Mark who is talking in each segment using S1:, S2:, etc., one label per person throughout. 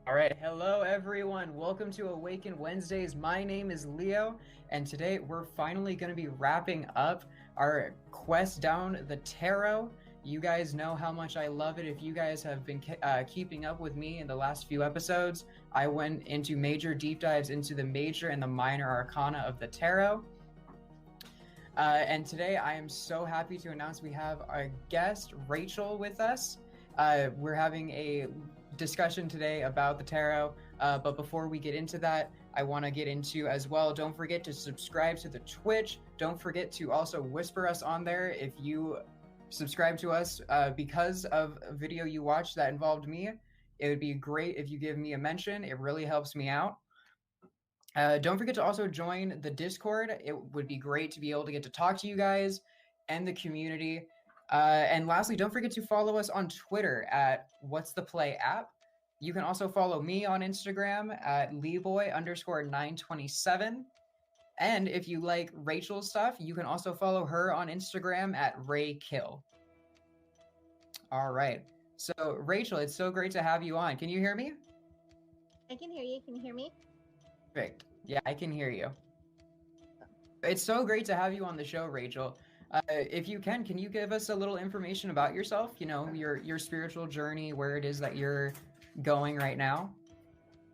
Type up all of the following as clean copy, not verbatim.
S1: All right, hello everyone. Welcome to Awaken Wednesdays. My name is Leo, and today we're finally going to be wrapping up our quest down the tarot. You guys know how much I love it. If you guys have been keeping up with me in the last few episodes, I went into major deep dives into the major and the minor arcana of the tarot. And today I am so happy to announce we have our guest, Rachel, with us. We're having a discussion today about the tarot, but before we get into that, I want to get into as well, don't forget to subscribe to the Twitch. Don't forget to also whisper us on there if you subscribe to us because of a video you watched that involved me. It would be great if you give me a mention. It really helps me out. Don't forget to also join the Discord. It would be great to be able to get to talk to you guys and the community. And lastly, don't forget to follow us on Twitter at What's the Play app. You can also follow me on Instagram at leeboy_927. And if you like Rachel's stuff, you can also follow her on Instagram at raykill. All right. So Rachel, it's so great to have you on. Can you hear me?
S2: I can hear you. Can you hear me?
S1: Perfect. Yeah, I can hear you. It's so great to have you on the show, Rachel. If you can you give us a little information about yourself? You know, your spiritual journey, where it is that you're going right now.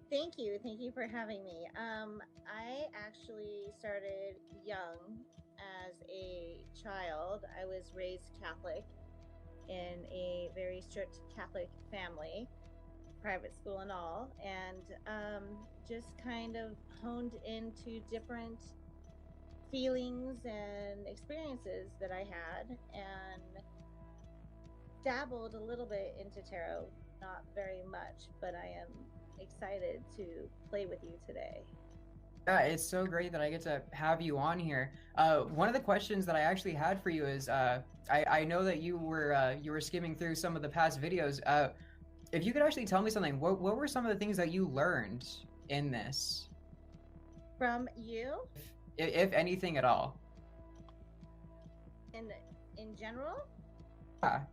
S2: Thank you. Thank you for having me. I actually started young as a child. I was raised Catholic in a very strict Catholic family, private school and all, and just kind of honed into different feelings and experiences that I had, and dabbled a little bit into tarot, not very much, but I am excited to play with you today.
S1: Yeah, it's so great that I get to have you on here. One of the questions that I actually had for you is, I know that you were skimming through some of the past videos. If you could actually tell me something, what were some of the things that you learned in this?
S2: From you?
S1: If anything at all.
S2: In general?
S1: Yeah.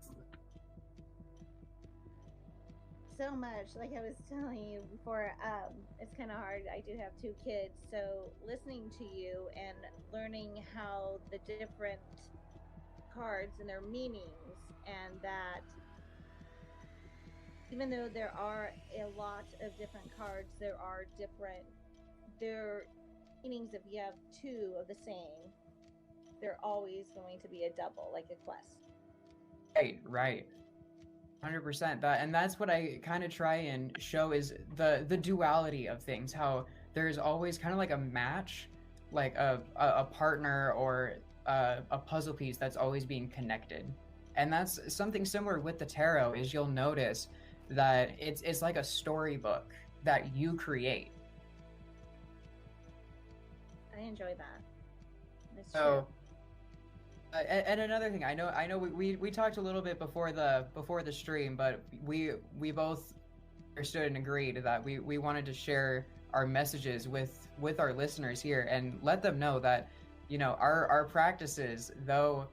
S2: So much. Like I was telling you before, it's kind of hard. I do have 2 kids, so listening to you and learning how the different cards and their meanings, and that even though there are a lot of different cards, there meanings. If you have 2 of the same, they're always going to be a double, like a quest.
S1: Right. 100%. And that's what I kind of try and show is the duality of things. How there's always kind of like a match, like a partner or a puzzle piece that's always being connected. And that's something similar with the tarot. Is you'll notice that it's like a storybook that you create.
S2: I enjoy that. It's
S1: So.
S2: true.
S1: And another thing, I know we talked a little bit before the stream, but we both understood and agreed that we wanted to share our messages with our listeners here and let them know that, you know, our practices, though,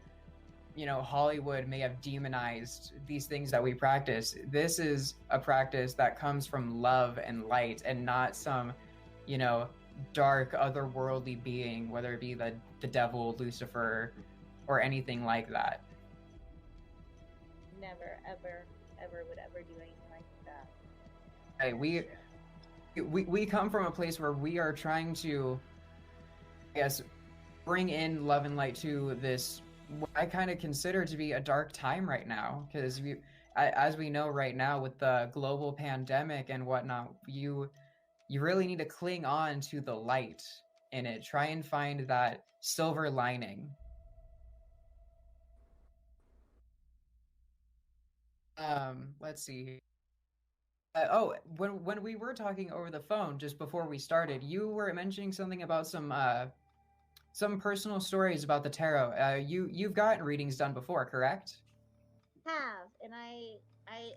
S1: you know, Hollywood may have demonized these things that we practice, this is a practice that comes from love and light and not some, you know, dark otherworldly being, whether it be the devil, Lucifer, or anything like that.
S2: Never, ever would ever do anything like that.
S1: Hey, we come from a place where we are trying to, I guess, bring in love and light to this, what I kind of consider to be a dark time right now, because as we know right now with the global pandemic and whatnot, you really need to cling on to the light in it. Try and find that silver lining. Let's see. When we were talking over the phone just before we started, you were mentioning something about some personal stories about the tarot. You've gotten readings done before, correct?
S2: Have, and I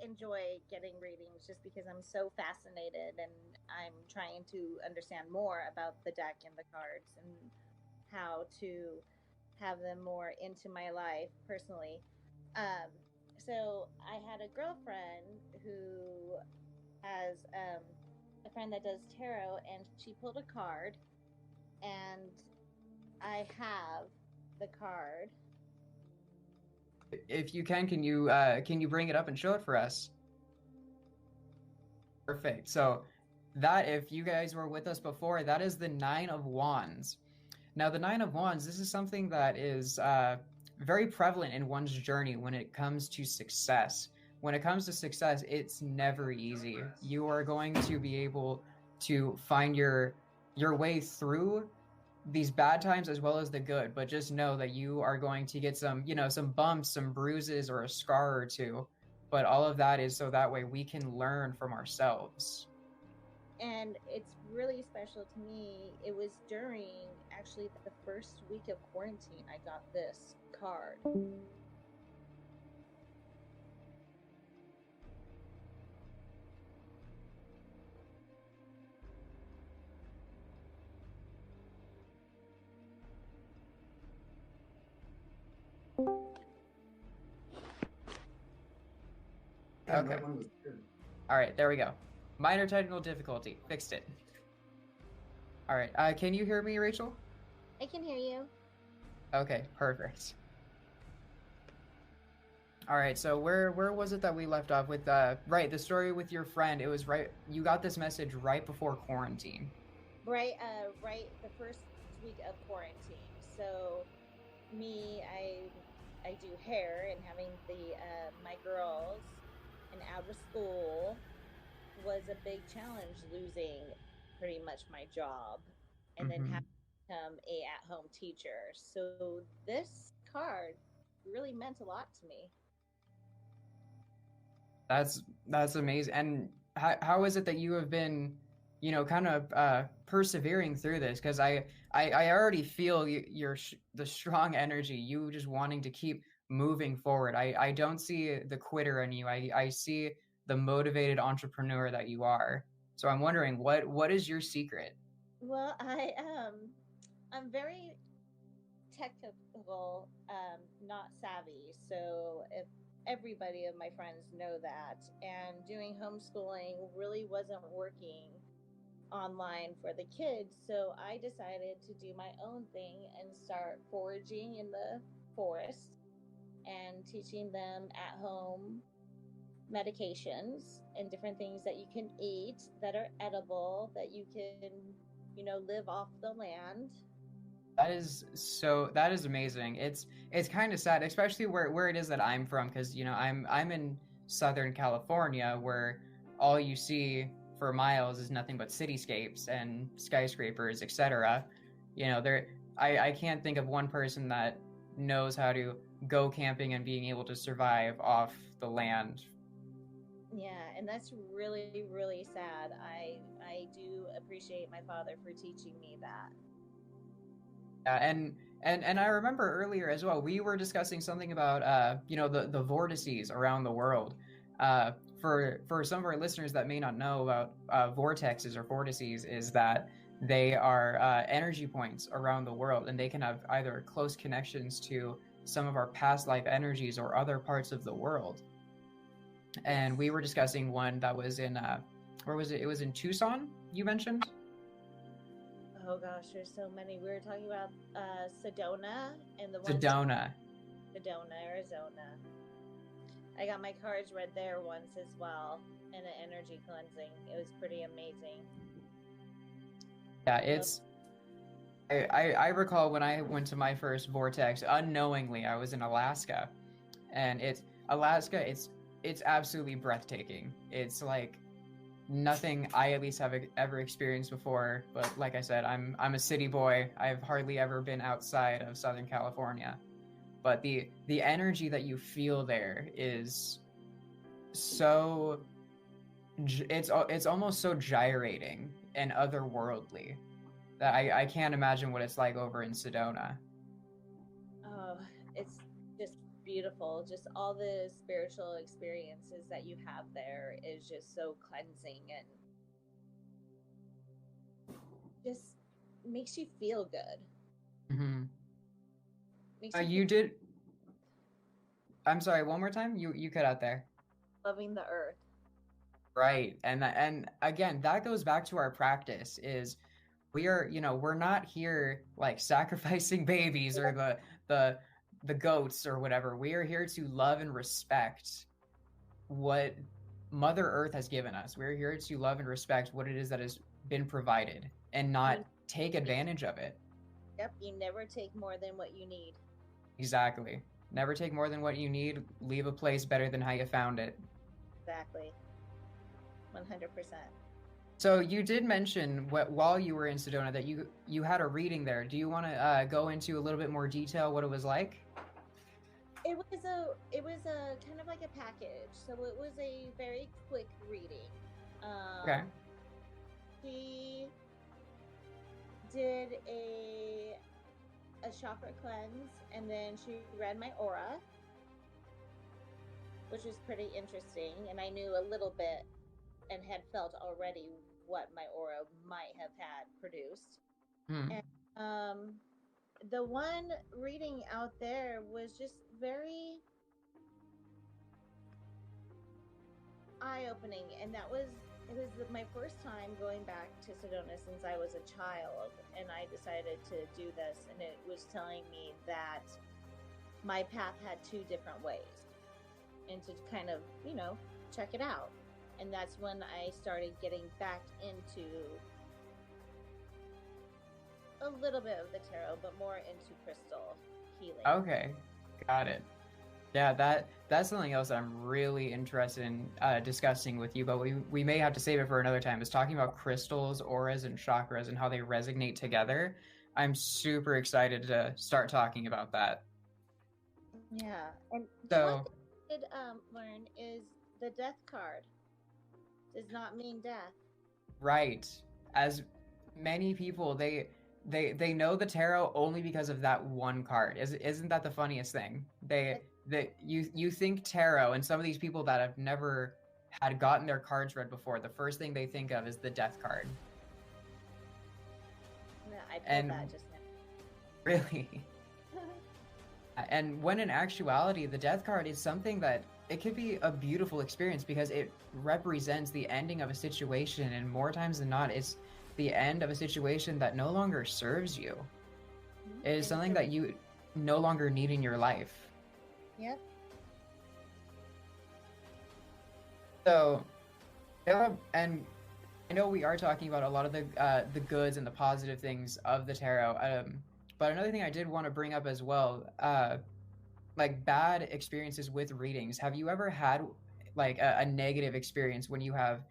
S2: enjoy getting readings just because I'm so fascinated and I'm trying to understand more about the deck and the cards and how to have them more into my life personally. Um, so I had a girlfriend who has a friend that does tarot, and she pulled a card, and I have the card.
S1: If you can you bring it up and show it for us? Perfect. So that if you guys were with us before, that is the Nine of Wands. Now, the Nine of Wands, this is something that is very prevalent in one's journey when it comes to success. When it comes to success, it's never easy. You are going to be able to find your way through these bad times as well as the good, but just know that you are going to get some, some bumps, some bruises, or a scar or two. But all of that is so that way we can learn from ourselves.
S2: And it's really special to me. It was during actually the first week of quarantine I got this card.
S1: Okay. All right, there we go. Minor technical difficulty. Fixed it. All right. Can you hear me, Rachel?
S2: I can hear you.
S1: Okay, perfect. All right, so where was it that we left off with right, the story with your friend. It was right, you got this message right before quarantine.
S2: Right the first week of quarantine. So me, I do hair, and having the my girls and out of school was a big challenge, losing pretty much my job and then having to become a at-home teacher. So this card really meant a lot to me.
S1: That's amazing. And how is it that you have been, kind of persevering through this? Because I already feel the strong energy, you just wanting to keep moving forward. I don't see the quitter in you. I see the motivated entrepreneur that you are. So I'm wondering what is your secret?
S2: Well, I'm very technical, not savvy. So if everybody of my friends know that, and doing homeschooling really wasn't working online for the kids, so I decided to do my own thing and start foraging in the forest and teaching them at home medications and different things that you can eat that are edible, that you can, live off the land.
S1: That is amazing. It's kind of sad, especially where it is that I'm from, because I'm in Southern California, where all you see for miles is nothing but cityscapes and skyscrapers, etc. I can't think of one person that knows how to go camping and being able to survive off the land.
S2: Yeah, and that's really, really sad. I do appreciate my father for teaching me that.
S1: And I remember earlier as well, we were discussing something about the vortices around the world. For some of our listeners that may not know about vortexes or vortices, is that they are energy points around the world, and they can have either close connections to some of our past life energies or other parts of the world. And we were discussing one that was in where was it? It was in Tucson, you mentioned?
S2: Oh gosh, there's so many. We were talking about Sedona and the one
S1: Sedona.
S2: Sedona, Arizona. I got my cards read there once as well, and an energy cleansing. It was pretty amazing.
S1: Yeah, it's I recall when I went to my first vortex, unknowingly I was in Alaska. And it's absolutely breathtaking. It's like nothing I at least have ever experienced before. But like I said, I'm a city boy. I've hardly ever been outside of Southern California. But the energy that you feel there is so it's almost so gyrating and otherworldly that I can't imagine what it's like over in Sedona.
S2: Oh, it's just beautiful. Just all the spiritual experiences that you have there is just so cleansing and just makes you feel good.
S1: Mm-hmm.
S2: Makes you
S1: You did. I'm sorry. One more time. You cut out there.
S2: loving the earth.
S1: Right. And again, that goes back to our practice is we are, we're not here like sacrificing babies or the the goats or whatever. We are here to love and respect what Mother Earth has given us. We're here to love and respect what it is that has been provided and not take advantage of it.
S2: Yep, you never take more than what you need.
S1: Exactly. Never take more than what you need. Leave a place better than how you found it.
S2: Exactly. 100%.
S1: So you did mention while you were in Sedona that you had a reading there. Do you want to go into a little bit more detail what it was like?
S2: It was a kind of like a package. So it was a very quick reading.
S1: Okay.
S2: She did a chakra cleanse, and then she read my aura, which was pretty interesting. And I knew a little bit and had felt already what my aura might have had produced. And the one reading out there was just very eye-opening, and it was my first time going back to Sedona since I was a child, and I decided to do this, and it was telling me that my path had two different ways, and to kind of, check it out. And that's when I started getting back into a little bit of the tarot, but more into crystal healing.
S1: Okay, got it. Yeah, that's something else that I'm really interested in discussing with you, but we may have to save it for another time. Is talking about crystals, auras, and chakras and how they resonate together. I'm super excited to start talking about that.
S2: Yeah, and
S1: so
S2: one thing I did learn is the death card does not mean death.
S1: Right. As many people, they know the tarot only because of that one card. Isn't that the funniest thing? You think tarot, and some of these people that have never had gotten their cards read before, the first thing they think of is the death card.
S2: Yeah, I pulled that just now.
S1: Really? And when in actuality, the death card is something that it could be a beautiful experience because it represents the ending of a situation, and more times than not, it's the end of a situation that no longer serves you. It is something that you no longer need in your life.
S2: Yep.
S1: So, yeah, and I know we are talking about a lot of the goods and the positive things of the tarot. But another thing I did want to bring up as well, like bad experiences with readings. Have you ever had like a negative experience when you have,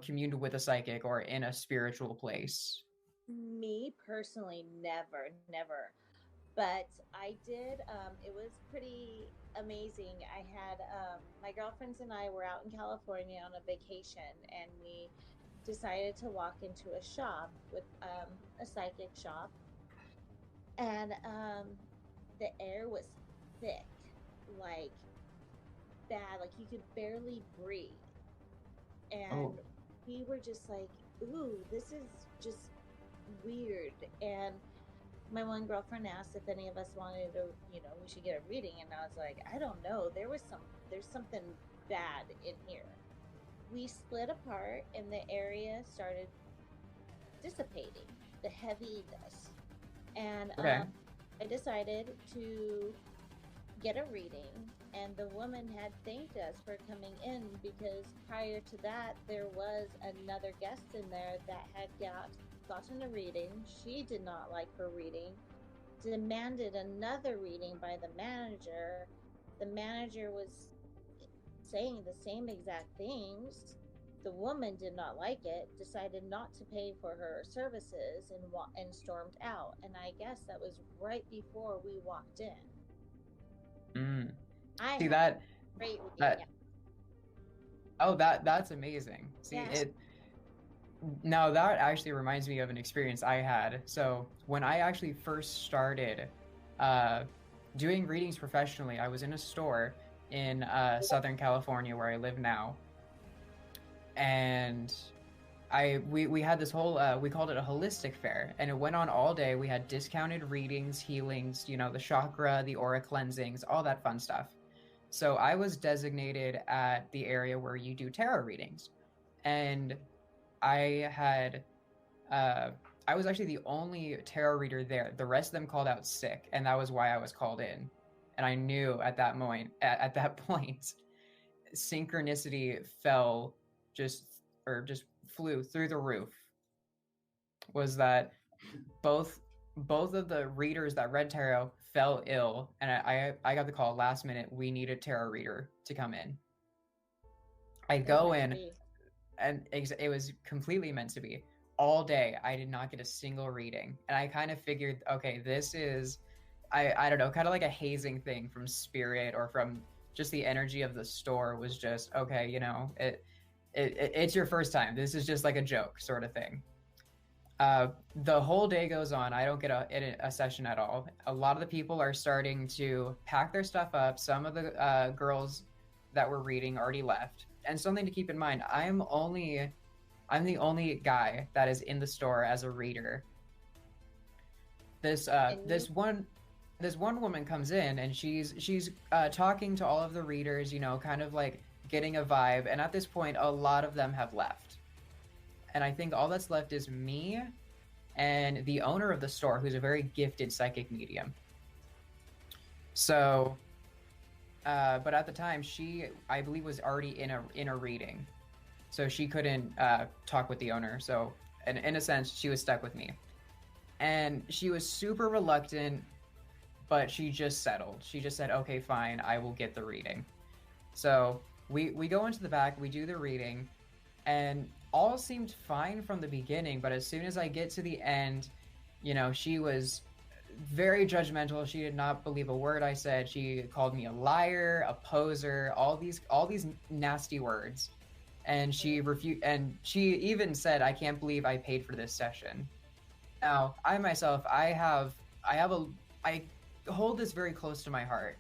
S1: communed with a psychic or in a spiritual place?
S2: Me personally, never. But I did, it was pretty amazing. I had, my girlfriends and I were out in California on a vacation, and we decided to walk into a shop with a psychic shop, and the air was thick, like bad, like you could barely breathe. And we were just like, ooh, this is just weird. And my one girlfriend asked if any of us wanted to, we should get a reading, and I was like, I don't know, there's something bad in here. We split apart, and the area started dissipating, the heaviness. And I decided to get a reading, and the woman had thanked us for coming in because prior to that, there was another guest in there that had gotten a reading. She did not like her reading, demanded another reading by the manager. The manager was saying the same exact things. The woman did not like it, decided not to pay for her services, and stormed out. And I guess that was right before we walked in.
S1: See that?
S2: Great reading.
S1: Oh, that's amazing. See,
S2: Yeah.
S1: it now that actually reminds me of an experience I had. So when I actually first started uh, doing readings professionally, I was in a store in Southern California where I live now, and we had this whole we called it a holistic fair, and it went on all day. We had discounted readings, healings, the chakra, the aura cleansings, all that fun stuff. So I was designated at the area where you do tarot readings, and I had uh, I was actually the only tarot reader there. The rest of them called out sick, and that was why I was called in. And I knew at that moment, at that point, synchronicity fell just or just flew through the roof. Was that both both of the readers that read tarot fell ill, and I got the call last minute. We need a tarot reader to come in. I
S2: It was
S1: go
S2: meant to
S1: in,
S2: be.
S1: and it was completely meant to be. All day, I did not get a single reading, and I kind of figured, okay, this is, I don't know, kind of like a hazing thing from spirit or from just the energy of the store was just okay. It's your first time. This is just like a joke sort of thing. The whole day goes on. I don't get a session at all. A lot of the people are starting to pack their stuff up. Some of the girls that were reading already left. And something to keep in mind, I'm the only guy that is in the store as a reader. This uh
S2: And you,
S1: this one this one woman comes in, and she's talking to all of the readers, kind of like getting a vibe. And at this point, a lot of them have left. And I think all that's left is me and the owner of the store, who's a very gifted psychic medium. So, but at the time, she, I believe, was already in a reading, so she couldn't talk with the owner. So, in a sense, she was stuck with me, and she was super reluctant, but she just settled. She just said, "Okay, fine, I will get the reading." So we go into the back, we do the reading, and all seemed fine from the beginning. But as soon as I get to the end, she was very judgmental. She did not believe a word I said. She called me a liar, a poser, all these nasty words. And she refused, and she even said, "I can't believe I paid for this session." Now, I myself, I hold this very close to my heart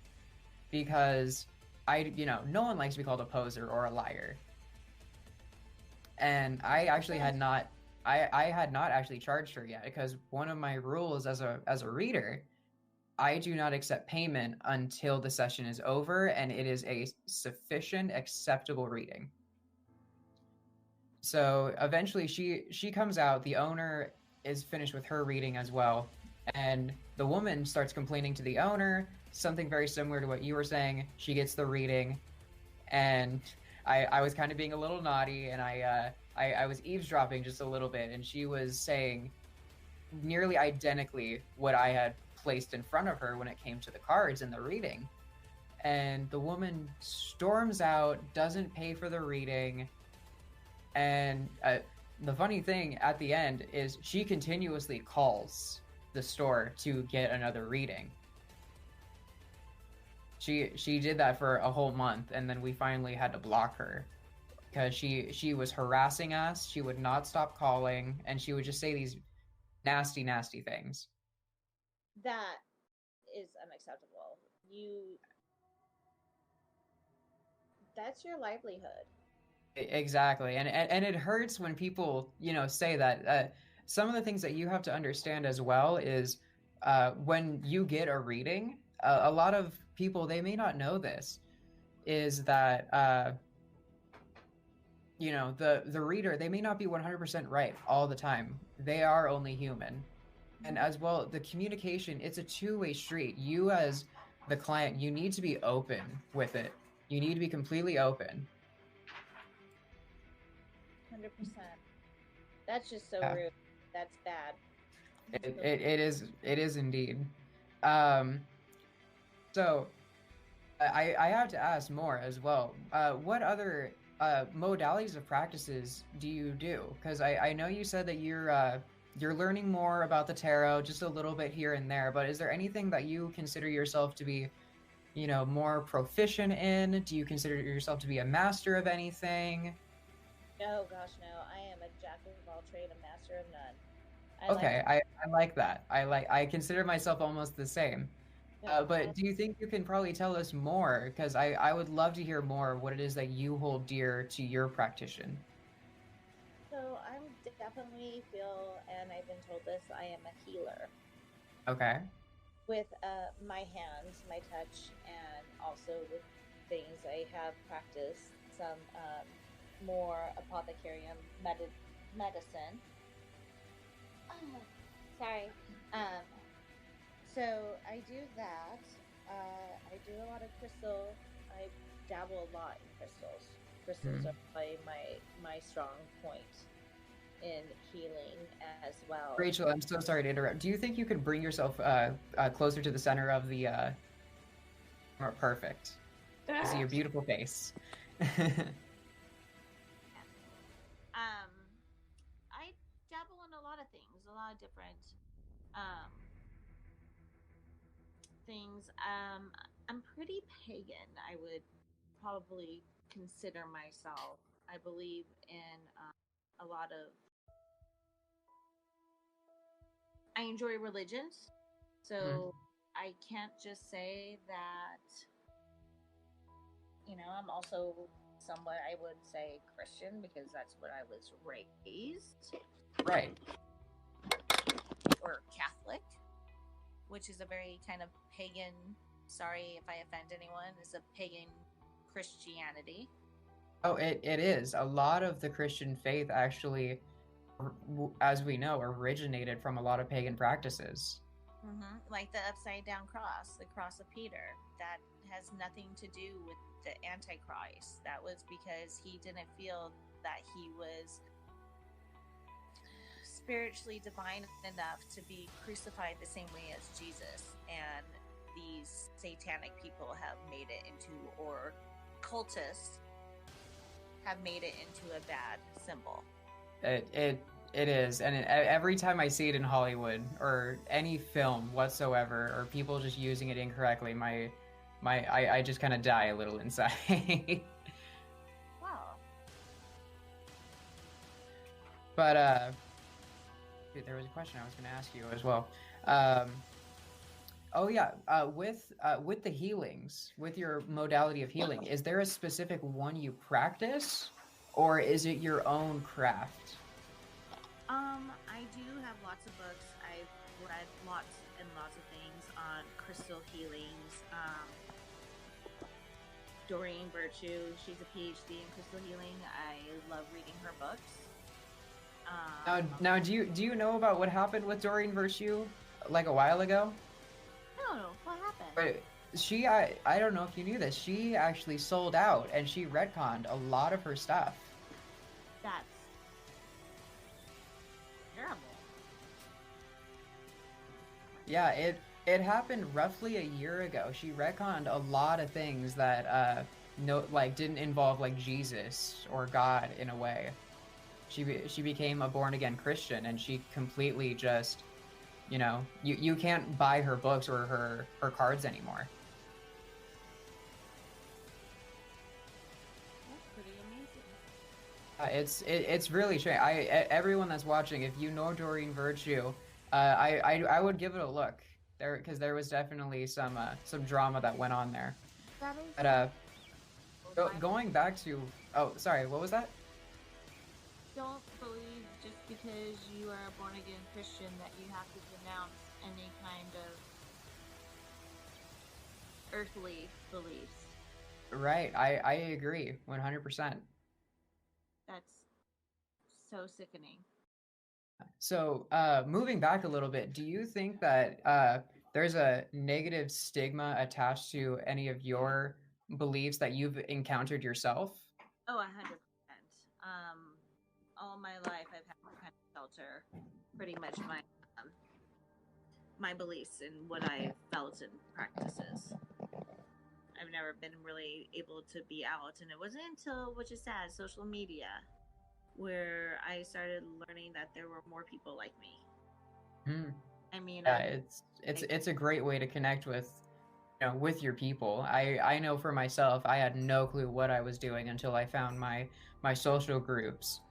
S1: because no one likes to be called a poser or a liar. And I actually had not, I had not actually charged her yet, because one of my rules as a reader, I do not accept payment until the session is over and it is a sufficient, acceptable reading. So eventually she comes out, the owner is finished with her reading as well, and the woman starts complaining to the owner, something very similar to what you were saying. She gets the reading, and I was kind of being a little naughty, and I was eavesdropping just a little bit, and she was saying nearly identically what I had placed in front of her when it came to the cards and the reading. And the woman storms out, doesn't pay for the reading, and the funny thing at the end is she continuously calls the store to get another reading. She did that for a whole month, and then we finally had to block her because she was harassing us. She would not stop calling, and she would just say these nasty, nasty things.
S2: that is unacceptable. That's your livelihood.
S1: Exactly, and it hurts when people say that. Some of the things that you have to understand as well is when you get a reading, a lot of people, they may not know this, is that the reader, they may not be 100% right all the time. They are only human. And as well, the communication, it's a two-way street. You as the client, you need to be open with it. You need to be completely open.
S2: 100%. That's just so
S1: Yeah.
S2: rude. That's bad.
S1: It is indeed. Um, so I have to ask more as well. What other modalities of practices do you do? Because I know you said that you're learning more about the tarot, just a little bit here and there. But is there anything that you consider yourself to be more proficient in? Do you consider yourself to be a master of anything?
S2: Oh gosh, no. I am a jack of all trade, a master of none. I like to.
S1: Okay, I like that. I consider myself almost the same.
S2: Yeah.
S1: But do you think you can probably tell us more? Because I would love to hear more what it is that you hold dear to your practitioner.
S2: So I'm definitely feel, and I've been told this, I am a healer
S1: Okay.
S2: with my hands, my touch, and also with things I have practiced some more apothecarium medicine. Sorry. Um, so I do that. I do a lot of crystal. I dabble a lot in crystals. Crystals
S1: Hmm.
S2: are probably my strong point in healing as well.
S1: Rachel, I'm so sorry to interrupt. Do you think you could bring yourself closer to the center of the camera? Perfect. I see your beautiful face.
S2: Um, I dabble in a lot of things, a lot of different um, things. I'm pretty pagan. I would probably consider myself. I believe in a lot of. I enjoy religions,
S1: Hmm.
S2: so I can't just say that. I'm also somewhat, I would say, Christian because that's what I was raised,
S1: Right.
S2: or Catholic, which is a very kind of pagan. Sorry if I offend anyone. It's a pagan Christianity.
S1: Oh, it is. A lot of the Christian faith actually, as we know, originated from a lot of pagan practices.
S2: Like the upside down cross, the cross of Peter. That has nothing to do with the Antichrist. That was because he didn't feel that he was spiritually divine enough to be crucified the same way as Jesus. And these satanic people have made it into, or cultists have made it into a bad symbol.
S1: It is, and every time I see it in Hollywood or any film whatsoever, or people just using it incorrectly, I just kind of die a little inside.
S2: Wow.
S1: But dude, there was a question I was going to ask you as well. Oh yeah, with the healings, with your modality of healing, is there a specific one you practice, or is it your own craft?
S2: I do have lots of books. I've read lots and lots of things on crystal healings. Doreen Virtue, she's a PhD in crystal healing. I love reading her books.
S1: Now, do you know about what happened with Doreen Virtue like a while ago?
S2: No, what happened?
S1: But I don't know if you knew this. She actually sold out and she retconned a lot of her stuff.
S2: That's terrible.
S1: Yeah, it happened roughly a year ago. She retconned a lot of things that no like didn't involve like Jesus or God in a way. She became a born again Christian and she completely just, you can't buy her books or her cards anymore.
S2: That's pretty amazing.
S1: It's really strange. Everyone that's watching, if you know Doreen Virtue, I would give it a look there because there was definitely some drama that went on there.
S2: That is
S1: But
S2: so. My
S1: going back to, oh, sorry, what was that?
S2: don't believe just because you are a born again Christian that you have to denounce any kind of earthly beliefs.
S1: Right, I agree 100%.
S2: That's so sickening.
S1: So, moving back a little bit, do you think that there's a negative stigma attached to any of your beliefs that you've encountered yourself?
S2: Oh, 100%. All my life I've had to kind of shelter pretty much um, my beliefs and what I felt and practices. I've never been really able to be out, and it wasn't until, which is sad, social media, where I started learning that there were more people like me.
S1: Hmm.
S2: I mean,
S1: Yeah,
S2: I've
S1: it's a great way to connect with. with your people. I know for myself, I had no clue what I was doing until I found my social groups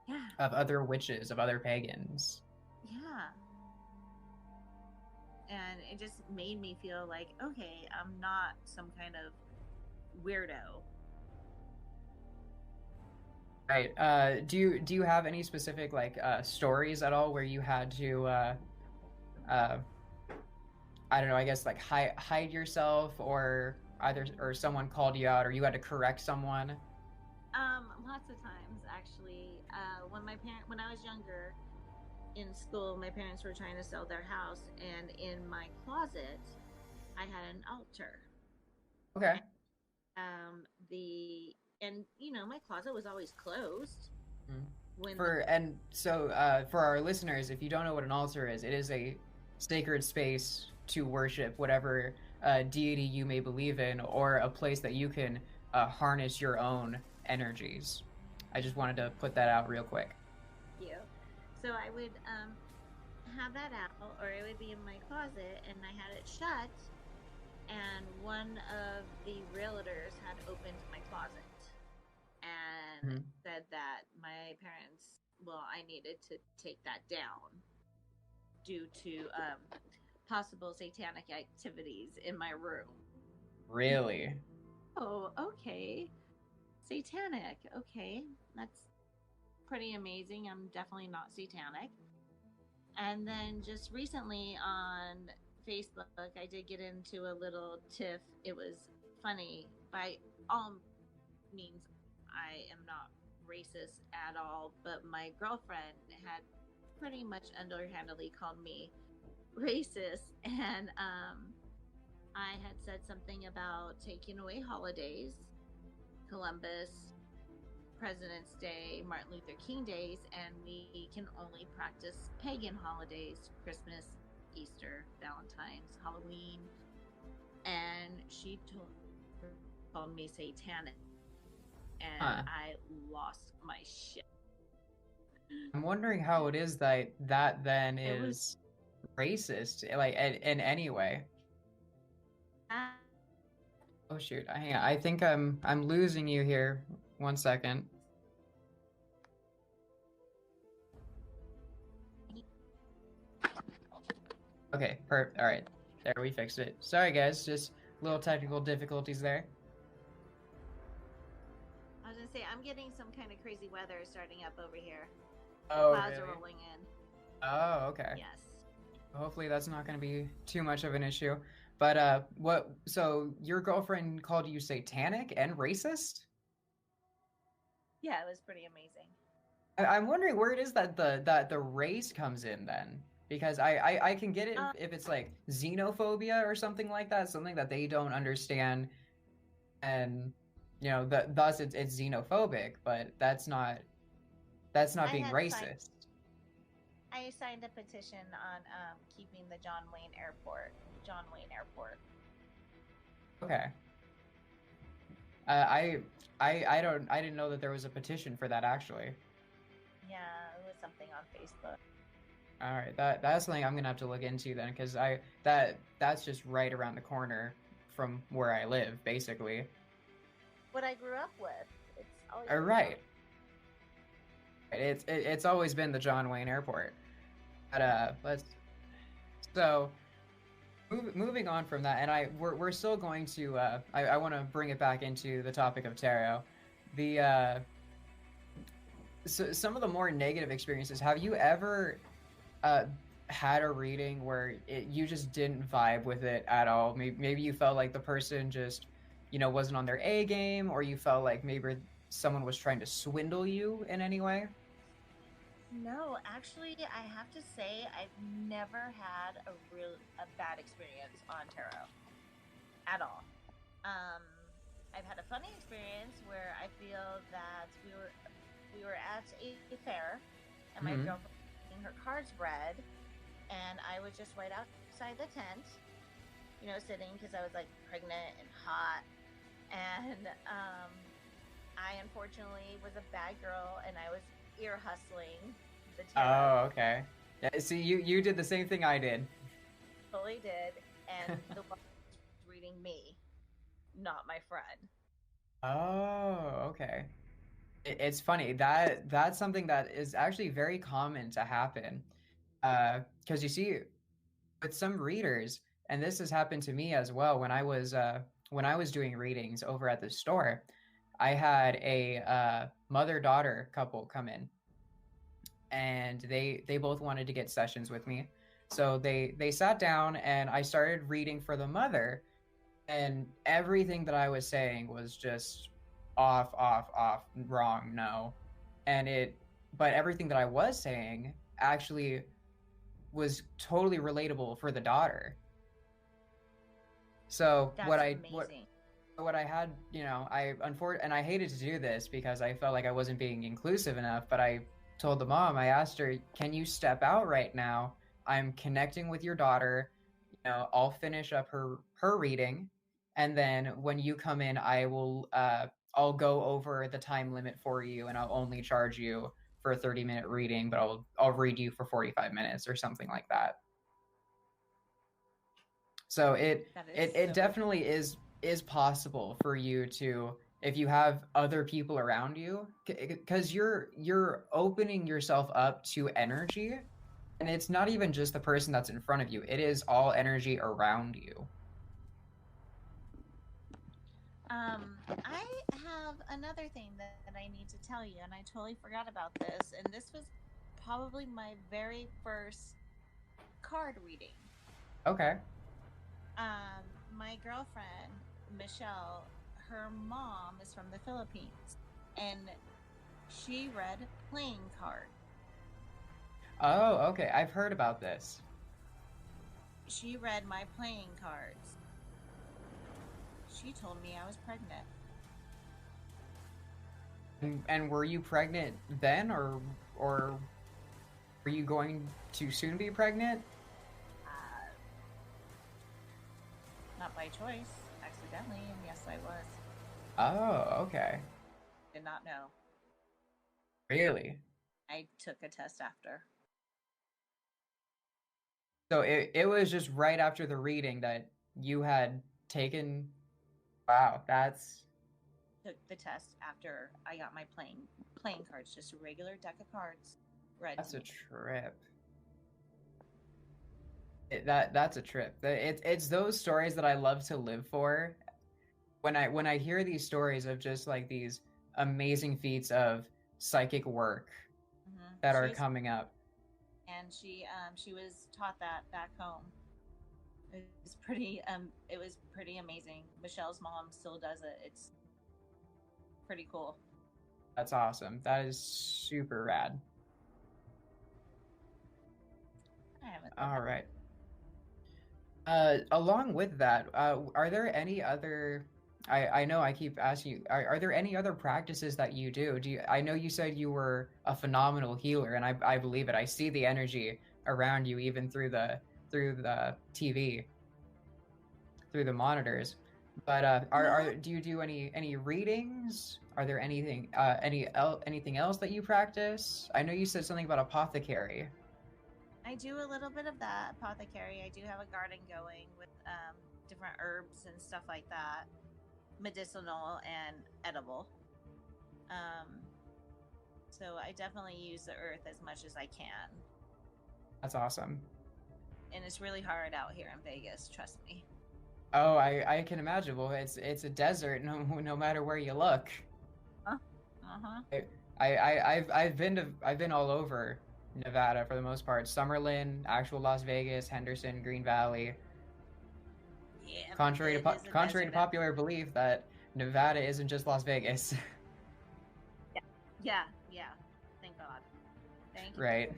S2: Yeah.
S1: of other witches, of other pagans.
S2: Yeah. And it just made me feel like, okay, I'm not some kind of weirdo.
S1: Right. Do you have any specific like stories at all where you had to uh I don't know, I guess like hide yourself, or either or someone called you out or you had to correct someone?
S2: Lots of times actually. When I was younger in school, my parents were trying to sell their house, and in my closet, I had an altar.
S1: Okay.
S2: The and my closet was always closed
S1: Mhm.
S2: when the
S1: For our listeners, if you don't know what an altar is, it is a sacred space to worship whatever deity you may believe in, or a place that you can harness your own energies. I just wanted to put that out real quick.
S2: you. So I would have that out, or it would be in my closet, and I had it shut. And one of the realtors had opened my closet and
S1: Mhm.
S2: said that my parents, well, I needed to take that down due to possible satanic activities in my room.
S1: Really?
S2: Oh, okay. Satanic. Okay. That's pretty amazing. I'm definitely not satanic. And then just recently on Facebook, I did get into a little tiff. It was funny. By all means, I am not racist at all, but my girlfriend had pretty much underhandedly called me racist. And I had said something about taking away holidays, Columbus, President's Day, Martin Luther King days, and we can only practice pagan holidays, Christmas, Easter, Valentine's, Halloween. And she called me satanic, and
S1: Huh.
S2: I lost my shit.
S1: I'm wondering how it is that that then
S2: It was
S1: is racist, like in any way.
S2: that.
S1: Oh shoot, hang on. I think I'm losing you here. One second. Okay, perfect. All right, there, we fixed it. Sorry guys, just little technical difficulties there.
S2: I was gonna say, I'm getting some kind of crazy weather starting up over here. The
S1: Oh
S2: clouds are
S1: really?
S2: rolling in.
S1: Oh okay.
S2: Yes.
S1: Hopefully that's not going to be too much of an issue. But what? So your girlfriend called you satanic and racist?
S2: Yeah, it was pretty amazing.
S1: I'm wondering where it is that the race comes in then, because I can get it
S2: Uh,
S1: if it's like xenophobia or something like that, something that they don't understand, and thus it's xenophobic, but that's not
S2: I
S1: being
S2: had signed.
S1: racist.
S2: I signed a petition on keeping the John Wayne Airport.
S1: Okay. I I didn't know that there was a petition for that actually.
S2: Yeah, it was something on Facebook.
S1: All right, that's something I'm gonna have to look into then, because that's just right around the corner from where I live, basically.
S2: What I grew up with. It's always
S1: All
S2: been
S1: right, it's always been the John Wayne Airport. But let's so moving on from that, and we're still going to I want to bring it back into the topic of tarot. The so some of the more negative experiences. Have you ever uh, had a reading where you just didn't vibe with it at all? Maybe you felt like the person just, wasn't on their A game, or you felt like maybe someone was trying to swindle you in any way?
S2: No, actually, I have to say I've never had a bad experience on tarot at all. Um, I've had a funny experience where I feel that we were at a fair, and my
S1: Hmm.
S2: girlfriend was getting her cards read, and I was just right outside the tent, sitting because I was like pregnant and hot, and I unfortunately was a bad girl, and I was ear hustling the tarot.
S1: Oh, okay. Yeah, see, you did the same thing I did.
S2: Fully did, and the one was reading being me, not my friend.
S1: Oh, okay. It's funny that that's something that is actually very common to happen. Because you see, with some readers, and this has happened to me as well when I was doing readings over at the store, I had a mother-daughter couple come in, and they both wanted to get sessions with me. So they sat down and I started reading for the mother, and everything that I was saying was just off, wrong, no. And but everything that I was saying actually was totally relatable for the daughter. So
S2: That's amazing.
S1: what I had, and I hated to do this because I felt like I wasn't being inclusive enough, but I told the mom, I asked her, "Can you step out right now? I'm connecting with your daughter. I'll finish up her reading, and then when you come in, I'll go over the time limit for you, and I'll only charge you for a 30-minute reading, but I'll read you for 45 minutes or something like that." So
S2: That is
S1: it
S2: so
S1: definitely is possible for you to, if you have other people around you, because you're opening yourself up to energy, and it's not even just the person that's in front of you, it is all energy around you.
S2: I have another thing that I need to tell you, and I totally forgot about this. And this was probably my very first card reading.
S1: Okay.
S2: My girlfriend, Michelle, her mom is from the Philippines, and she read playing cards.
S1: Oh, okay, I've heard about this.
S2: She read my playing cards. She told me I was pregnant.
S1: And were you pregnant then, or were you going to soon be pregnant?
S2: Uh, Not by choice, accidentally, and yes, I was.
S1: Oh, okay.
S2: Did not know.
S1: Really?
S2: I took a test after.
S1: So it was just right after the reading that you had taken. Wow,
S2: Took the test after I got my playing cards, just a regular deck of cards read
S1: that's
S2: to
S1: a
S2: me.
S1: trip. That's a trip. It's those stories that I love to live for. When I hear these stories of just like these amazing feats of psychic work that are
S2: She's
S1: coming up.
S2: and she was taught that back home. It was pretty amazing. Michelle's mom still does it. It's pretty cool.
S1: That's awesome. That is super rad.
S2: I haven't
S1: All right. Along with that, are there any other? I know I keep asking you. Are there any other practices that you do? I know you said you were a phenomenal healer, and I believe it. I see the energy around you, even through the TV, through the monitors. But do you do any readings? Are there anything else that you practice? I know you said something about apothecary.
S2: I do a little bit of that apothecary. I do have a garden going with different herbs and stuff like that, medicinal and edible. Um, so I definitely use the earth as much as I can.
S1: That's awesome.
S2: And it's really hard out here in Vegas, trust me.
S1: Oh, I can imagine. Well, it's a desert, no matter where you look.
S2: Uh-huh.
S1: I've been all over Nevada for the most part. Summerlin, actual Las Vegas, Henderson, Green Valley.
S2: Yeah,
S1: Contrary to popular belief that Nevada isn't just Las Vegas.
S2: Yeah. Thank God. Thank you.
S1: Right.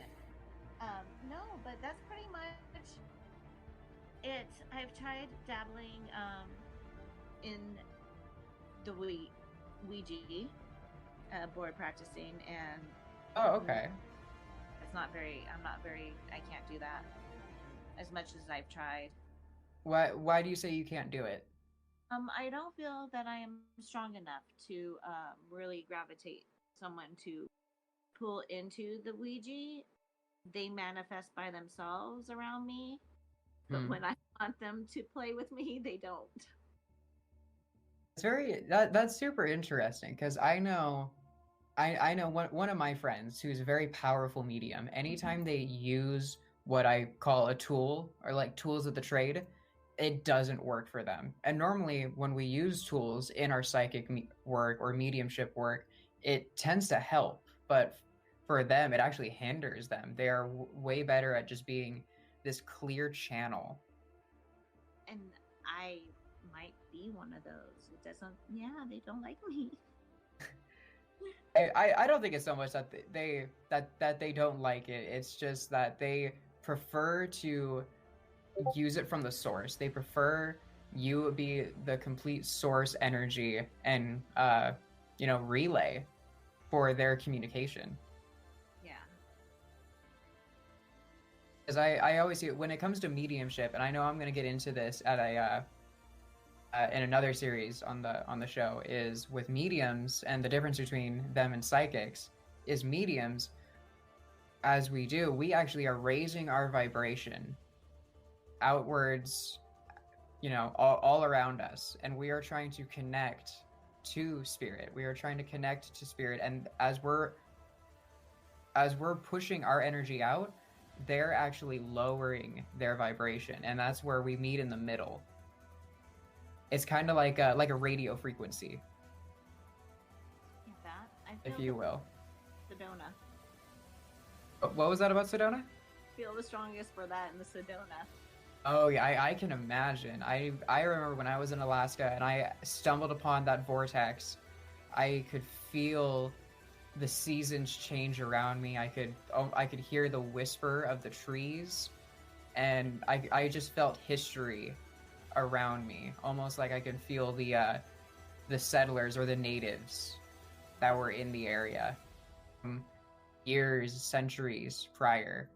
S2: No, but that's pretty much it. I've tried dabbling in the Ouija board practicing, and
S1: Oh, okay.
S2: it's not very. I'm not very. I can't do that as much as I've tried.
S1: Why do you say you can't do it?
S2: I don't feel that I am strong enough to really gravitate someone to pull into the Ouija. They manifest by themselves around me, but
S1: Hmm.
S2: when I want them to play with me, they don't.
S1: It's that's super interesting because I know one of my friends who's a very powerful medium. Anytime they use what I call a tool or like tools of the trade, it doesn't work for them. And normally, when we use tools in our psychic work or mediumship work, it tends to help. But for them, it actually hinders them. They are way better at just being this clear channel.
S2: And I might be one of those. It doesn't, yeah, they don't like me.
S1: I don't think it's so much that they don't like it. It's just that they prefer to use it from the source. They prefer you be the complete source energy and relay for their communication.
S2: Yeah.
S1: Because I always see it when it comes to mediumship, and I know I'm going to get into this at a in another series on the show, is with mediums and the difference between them and psychics is mediums, as we actually are raising our vibration outwards, all around us, and we are trying to connect to spirit. We are trying to connect to spirit, and as we're pushing our energy out, they're actually lowering their vibration, and that's where we meet in the middle. It's kind of like a radio frequency,
S2: Yeah, that I
S1: if
S2: feel
S1: you will.
S2: Sedona.
S1: What was that about Sedona?
S2: Feel the strongest for that in the Sedona.
S1: Oh yeah, I can imagine. I remember when I was in Alaska and I stumbled upon that vortex. I could feel the seasons change around me. I could hear the whisper of the trees, and I just felt history around me, almost like I could feel the settlers or the natives that were in the area years, centuries prior.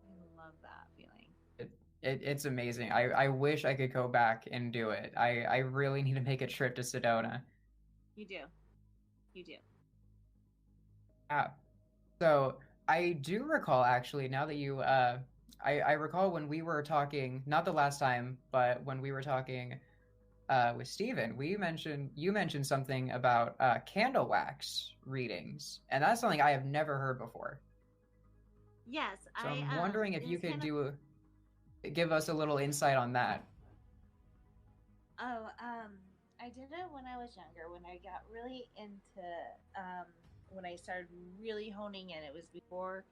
S2: I love that feeling.
S1: It's amazing. I wish I could go back and do it. I really need to make a trip to Sedona.
S2: You do. You do.
S1: Yeah. So I do recall actually, now that I recall when we were talking, not the last time, but when we were talking with Steven, you mentioned something about candle wax readings, and that's something I have never heard before.
S2: Yes,
S1: So
S2: I
S1: I'm wondering if
S2: it
S1: you
S2: was
S1: could
S2: kind of
S1: give us a little insight on that.
S2: oh, I did it when I was younger, when I got really into when I started really honing in. It was before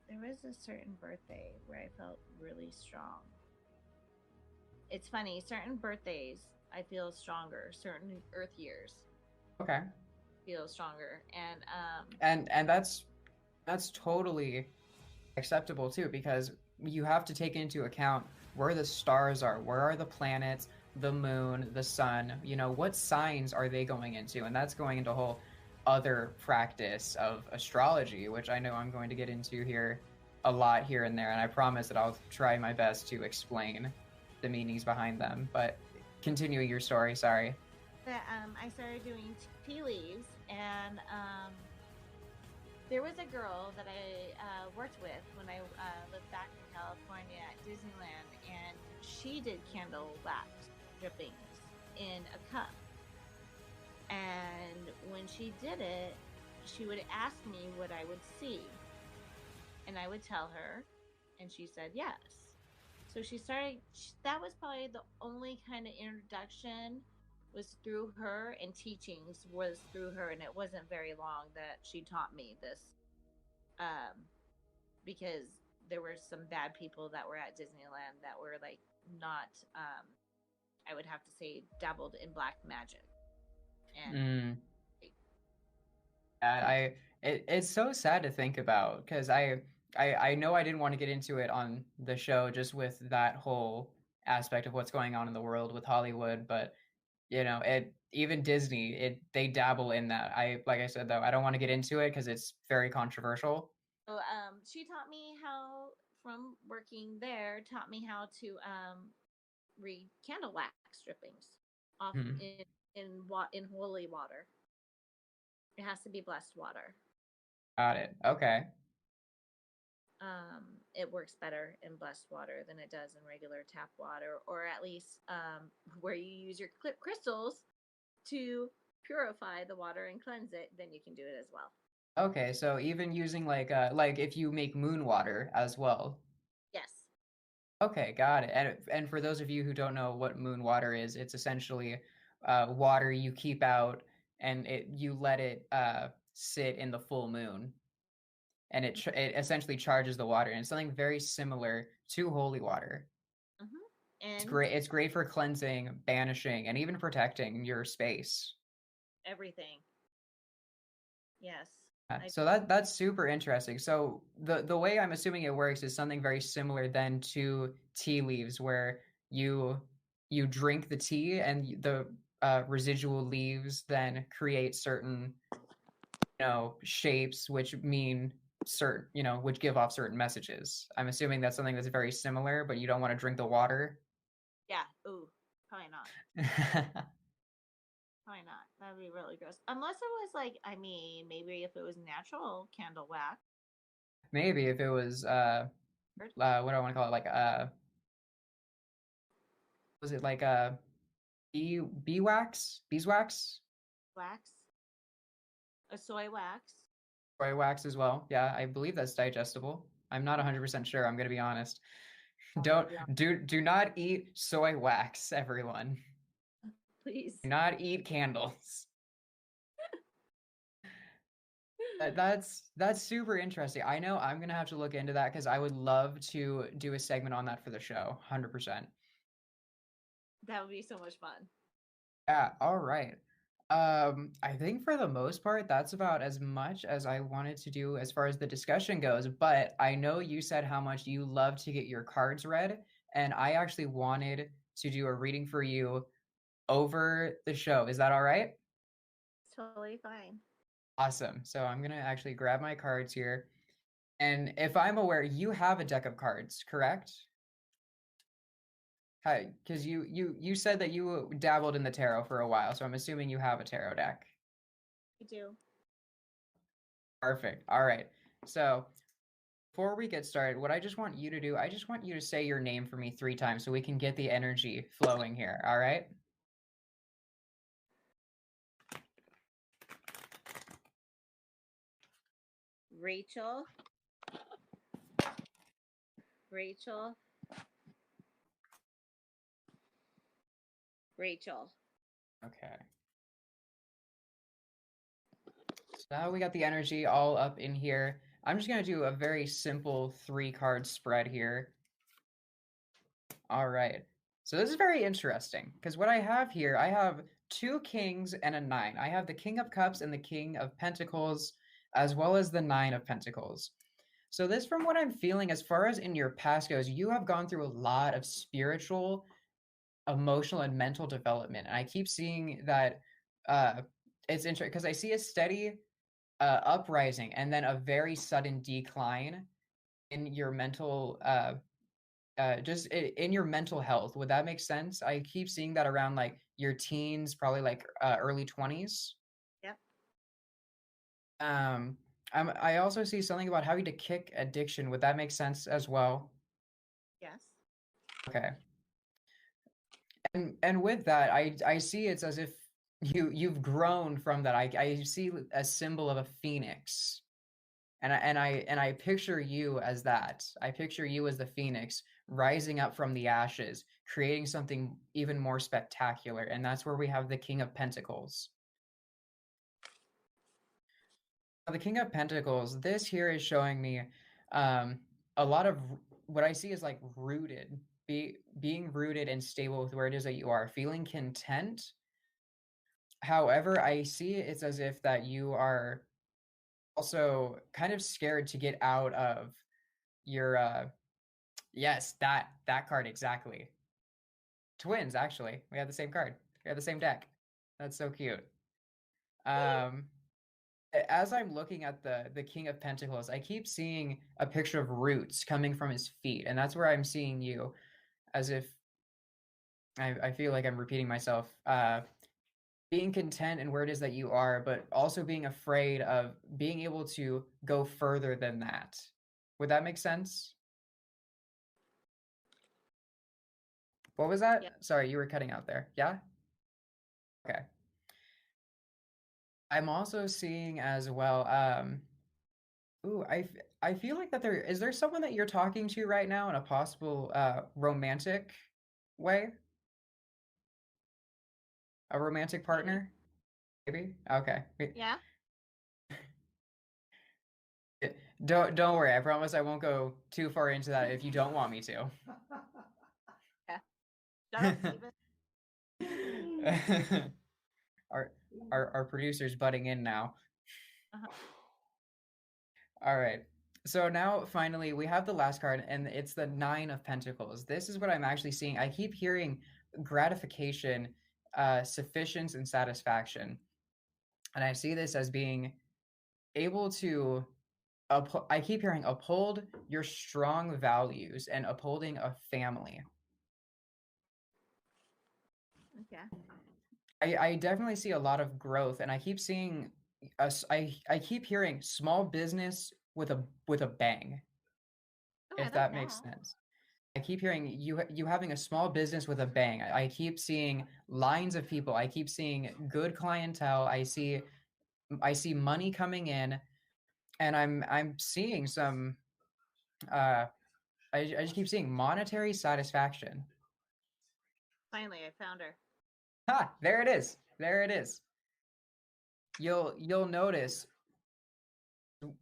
S2: there was a certain birthday where I felt really strong. It's funny, certain birthdays I feel stronger, certain earth years
S1: Okay.
S2: feel stronger. And
S1: And that's totally acceptable too, because you have to take into account where the stars are, where are the planets, the moon, the sun, what signs are they going into, and that's going into a whole other practice of astrology, which I know I'm going to get into here a lot here and there, and I promise that I'll try my best to explain the meanings behind them. But continuing your story, sorry.
S2: that I started doing tea leaves, and there was a girl that I worked with when I lived back in California at Disneyland, and she did candle wax drippings in a cup. And when she did it, she would ask me what I would see, and I would tell her, and she said yes. So she started. That was probably the only kind of introduction was through her, and teachings was through her, and it wasn't very long that she taught me this, um, because there were some bad people that were at Disneyland that were like not, I would have to say, dabbled in black magic, and
S1: Mm. It's so sad to think about because I know I didn't want to get into it on the show just with that whole aspect of what's going on in the world with Hollywood, but it even Disney, they dabble in that. Like I said though, I don't want to get into it because it's very controversial.
S2: so she taught me how, from working there, taught me how to read candle wax drippings off
S1: Hmm.
S2: in holy water. It has to be blessed water.
S1: Got it. Okay.
S2: Um, it works better in blessed water than it does in regular tap water, or at least where you use your crystals to purify the water and cleanse it, then you can do it as well.
S1: Okay, so even using like if you make moon water as well.
S2: Yes.
S1: Okay, got it. And for those of you who don't know what moon water is, it's essentially water you keep out and you let it sit in the full moon, and it essentially charges the water, and it's something very similar to holy water. It's
S2: And
S1: great. It's great for cleansing, banishing, and even protecting your space.
S2: everything. Yes.
S1: So that's super interesting. So the way I'm assuming it works is something very similar then to tea leaves, where you you drink the tea and the residual leaves then create certain shapes which mean certain which give off certain messages. I'm assuming that's something that's very similar, but you don't want to drink the water.
S2: Yeah. Ooh, probably not. Probably not. That'd be really gross. Unless it was like, I mean, maybe if it was natural candle wax.
S1: Maybe if it was what do I want to call it, like was it like beeswax,
S2: Wax. A soy wax.
S1: soy wax as well. Yeah, I believe that's digestible. I'm not 100% sure. I'm gonna be honest. Don't do not eat soy wax, everyone.
S2: Please.
S1: Do not eat candles. That's super interesting. I know I'm gonna have to look into that because I would love to do a segment on that for the show. 100%.
S2: That would be so much fun.
S1: Yeah. All right. I think for the most part, that's about as much as I wanted to do as far as the discussion goes. But I know you said how much you love to get your cards read, and I actually wanted to do a reading for you over the show. Is that all right?
S2: It's totally fine.
S1: Awesome. So I'm gonna actually grab my cards here. And if I'm aware, you have a deck of cards, correct? Hi, because you said that you dabbled in the tarot for a while, so I'm assuming you have a tarot deck.
S2: I do.
S1: Perfect. All right. So before we get started, what I just want you to do, I just want you to say your name for me 3 times so we can get the energy flowing here. All right?
S2: Rachel. Rachel. Rachel.
S1: Okay. So now we got the energy all up in here. I'm just going to do a very simple 3-card spread here. All right. So this is very interesting because what I have here, I have 2 kings and a 9. I have the King of Cups and the King of Pentacles, as well as the 9 of Pentacles. So this, from what I'm feeling, as far as in your past goes, you have gone through a lot of spiritual, emotional, and mental development. And I keep seeing that it's interesting because I see a steady uprising and then a very sudden decline in your mental just in your mental health. Would that make sense? I keep seeing that around like your teens, probably like early 20s.
S2: Yep.
S1: I also see something about having to kick addiction. Would that make sense as well?
S2: Yes.
S1: Okay. And with that, I see it's as if you've grown from that. I see a symbol of a phoenix. And I picture you as that. I picture you as the phoenix rising up from the ashes, creating something even more spectacular. And that's where we have the King of Pentacles. The King of Pentacles, this here is showing me a lot of what I see is like rooted, being rooted and stable with where it is that you are, feeling content. However, I see it's as if that you are also kind of scared to get out of your yes, that card exactly. Twins, actually. We have the same card. We have the same deck. That's so cute. Um as I'm looking at the King of Pentacles, I keep seeing a picture of roots coming from his feet, and that's where I'm seeing you, as if I feel like I'm repeating myself. Being content in where it is that you are, but also being afraid of being able to go further than that. Would that make sense? What was that?
S2: Yeah.
S1: Sorry, you were cutting out there. Yeah? Okay. I'm also seeing as well, ooh, I feel like that there someone that you're talking to right now in a possible romantic way? A romantic
S2: Maybe.
S1: partner? Maybe? Okay.
S2: Yeah.
S1: Don't worry. I promise I won't go too far into that if you don't want me to.
S2: Yeah. Shut up, Steven.
S1: our our producer's butting in now.
S2: Uh-huh.
S1: All right. So now finally we have the last card and it's the 9 of Pentacles. This is what I'm actually seeing. I keep hearing gratification, sufficiency and satisfaction. And I see this as being able to I keep hearing uphold your strong values and upholding a family.
S2: Okay.
S1: I definitely see a lot of growth and I keep seeing us I keep hearing small business with a bang,
S2: Oh, I
S1: if
S2: like
S1: that makes
S2: that.
S1: sense. I keep hearing you having a small business with a bang. I keep seeing lines of people. I keep seeing good clientele. I see money coming in, and I'm seeing some. Uh, I just keep seeing monetary satisfaction.
S2: Finally, I found her.
S1: Ha! There it is. There it is. You'll notice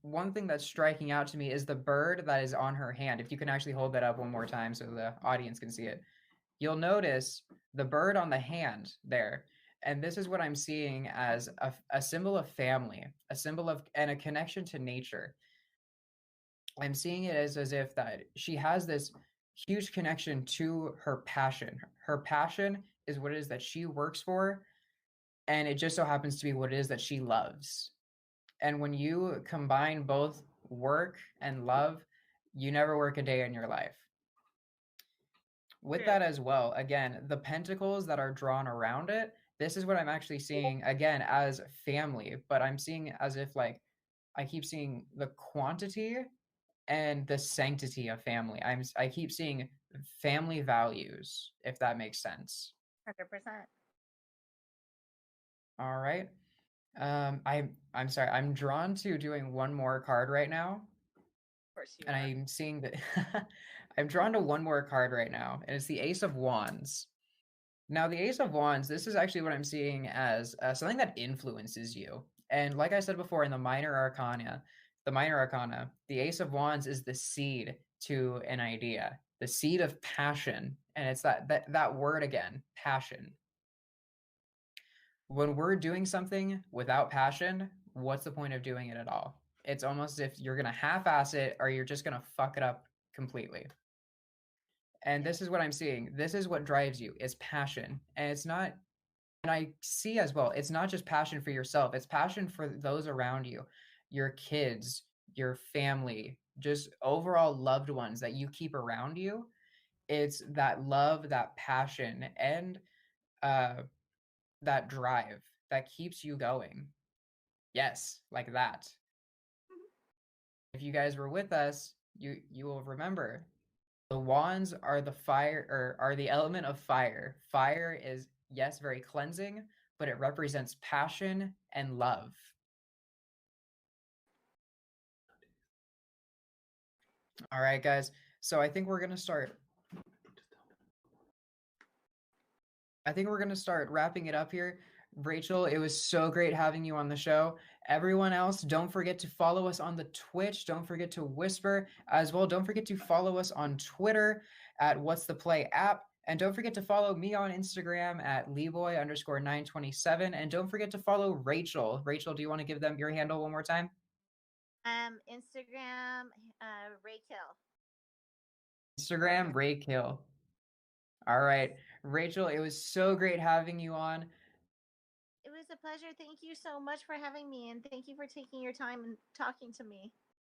S1: one thing that's striking out to me is the bird that is on her hand. If you can actually hold that up one more time so the audience can see it. You'll notice the bird on the hand there. And this is what I'm seeing as a symbol of family, a symbol of and a connection to nature. I'm seeing it as if that she has this huge connection to her passion. Her passion is what it is that she works for, and it just so happens to be what it is that she loves. And when you combine both work and love, you never work a day in your life. With
S2: True.
S1: that as well, again, the pentacles that are drawn around it, this is what I'm actually seeing again as family, but I'm seeing as if like I keep seeing the quantity and the sanctity of family. I keep seeing family values, if that makes sense.
S2: 100%.
S1: All right. I'm sorry. I'm drawn to doing one more card right now,
S2: Of course you
S1: and
S2: are.
S1: I'm seeing that I'm drawn to one more card right now, and it's the Ace of Wands. Now, the Ace of Wands, this is actually what I'm seeing as something that influences you. And like I said before, in the minor arcana, the Ace of Wands is the seed to an idea, the seed of passion, and it's that word again, passion. When we're doing something without passion, what's the point of doing it at all? It's almost as if you're gonna half-ass it or you're just gonna fuck it up completely. And
S2: Yeah.
S1: this is what I'm seeing. This is what drives you. It's passion. And it's not and I see as well, it's not just passion for yourself, it's passion for those around you, your kids, your family, just overall loved ones that you keep around you. It's that love, that passion, and uh, that drive that keeps you going. Yes, like that. If you guys were with us, you will remember the wands are the fire or are the element of fire. Fire is yes, very cleansing, but it represents passion and love. All right, guys. So I think we're gonna start wrapping it up here. Rachel, it was so great having you on the show. Everyone else, don't forget to follow us on the Twitch. Don't forget to whisper as well. Don't forget to follow us on Twitter at What's the Play app. And don't forget to follow me on Instagram at Leeboy_927. And don't forget to follow Rachel. Rachel, do you want to give them your handle one more time?
S2: Instagram, Rachel.
S1: Instagram, Ray Kill. All right. Rachel, it was so great having you on.
S2: It was a pleasure. Thank you so much for having me, and thank you for taking your time and talking to me.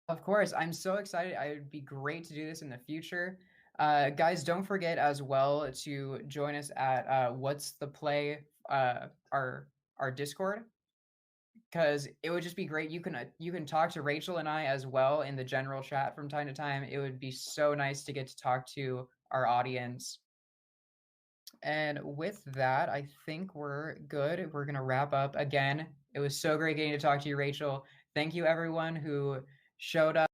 S1: Of course, I'm so excited. It would be great to do this in the future. Guys, don't forget as well to join us at What's the Play, our Discord, because it would just be great. You can talk to Rachel and I as well in the general chat from time to time. It would be so nice to get to talk to our audience And with that, I think we're good. We're going to wrap up. Again, it was so great getting to talk to you, Rachel. Thank you, everyone who showed up.